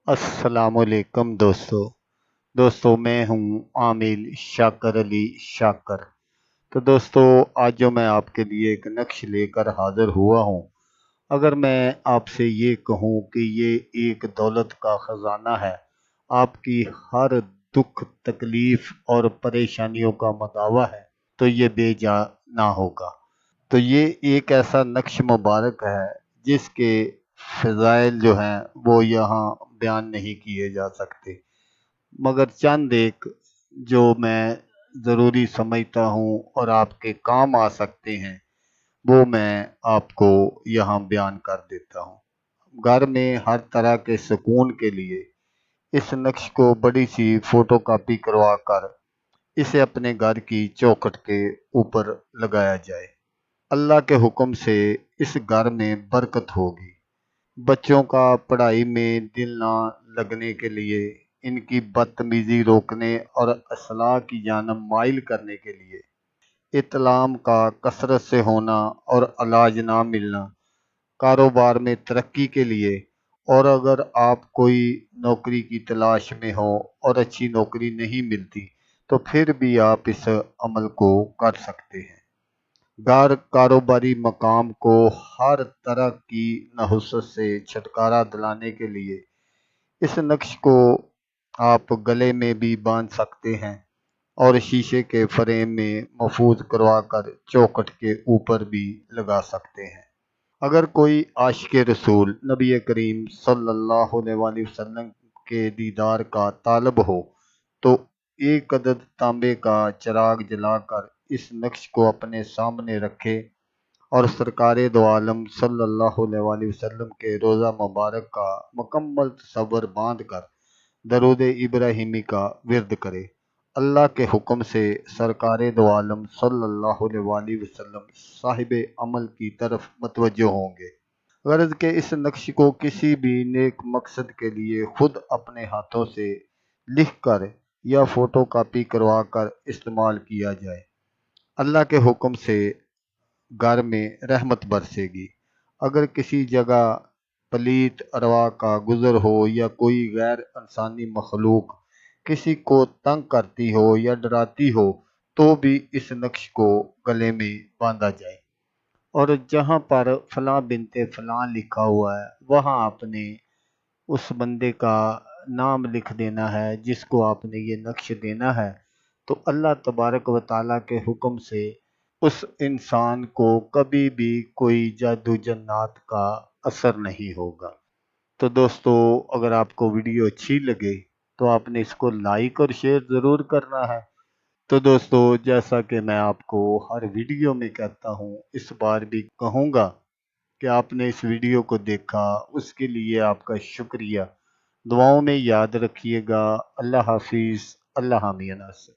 अस्सलाम वालेकुम दोस्तों मैं हूं आमिल शाकर अली शाकर। तो दोस्तों, आज जो मैं आपके लिए एक नक्श लेकर हाजिर हुआ हूं, अगर मैं आपसे ये कहूं कि ये एक दौलत का खजाना है, आपकी हर दुख तकलीफ और परेशानियों का मदावा है, तो ये बेजा ना होगा। तो ये एक ऐसा नक्श मुबारक है जिसके फ़ज़ाइल जो हैं वो यहाँ बयान नहीं किए जा सकते, मगर चंद एक जो मैं ज़रूरी समझता हूँ और आपके काम आ सकते हैं, वो मैं आपको यहाँ बयान कर देता हूँ। घर में हर तरह के सुकून के लिए इस नक्श को बड़ी सी फ़ोटोकॉपी करवा कर इसे अपने घर की चौखट के ऊपर लगाया जाए। अल्लाह के हुक्म से इस घर में बरकत होगी। बच्चों का पढ़ाई में दिल ना लगने के लिए, इनकी बदतमीजी रोकने और असलाह की जानब माइल करने के लिए, इत्लाम का कसरत से होना और इलाज ना मिलना, कारोबार में तरक्की के लिए, और अगर आप कोई नौकरी की तलाश में हो और अच्छी नौकरी नहीं मिलती, तो फिर भी आप इस अमल को कर सकते हैं। घर कारोबारी मकाम को हर तरह की नहुसत से छुटकारा दिलाने के लिए इस नक्श को आप गले में भी बांध सकते हैं और शीशे के फ्रेम में महफूज करवा कर चौखट के ऊपर भी लगा सकते हैं। अगर कोई आशिक रसूल नबी करीम सल्लल्लाहु अलैहि वसल्लम के दीदार का तालब हो, तो एक अदद तांबे का चिराग जलाकर इस नक्श को अपने सामने रखे और सरकार दो आलम सल्लल्लाहु अलैहि वसल्लम के रोज़ा मुबारक का मुकम्मल तस्वर बांध कर दरूद इब्राहिमी का विर्द करे। अल्लाह के हुक्म से सरकार दो आलम सल्लल्लाहु अलैहि वसल्लम साहिब अमल की तरफ मतवज्जो होंगे। गर्ज के इस नक्श को किसी भी नेक मकसद के लिए खुद अपने हाथों से लिख कर या फोटो कापी करवा कर इस्तेमाल किया जाए। अल्लाह के हुक्म से घर में रहमत बरसेगी। अगर किसी जगह पलीत अरवा का गुजर हो या कोई गैर इंसानी मखलूक किसी को तंग करती हो या डराती हो, तो भी इस नक्श को गले में बांधा जाए और जहाँ पर फलां बिनते फलां लिखा हुआ है, वहाँ आपने उस बंदे का नाम लिख देना है जिसको आपने ये नक्श देना है। तो अल्लाह तबारक व ताला के हुक्म से उस इंसान को कभी भी कोई जादू जन्नात का असर नहीं होगा। तो दोस्तों, अगर आपको वीडियो अच्छी लगे तो आपने इसको लाइक और शेयर ज़रूर करना है। तो दोस्तों, जैसा कि मैं आपको हर वीडियो में कहता हूँ, इस बार भी कहूँगा कि आपने इस वीडियो को देखा, उसके लिए आपका शुक्रिया। दुआओं में याद रखिएगा। अल्लाह हाफिज़। अल्लाह मियां नासिर।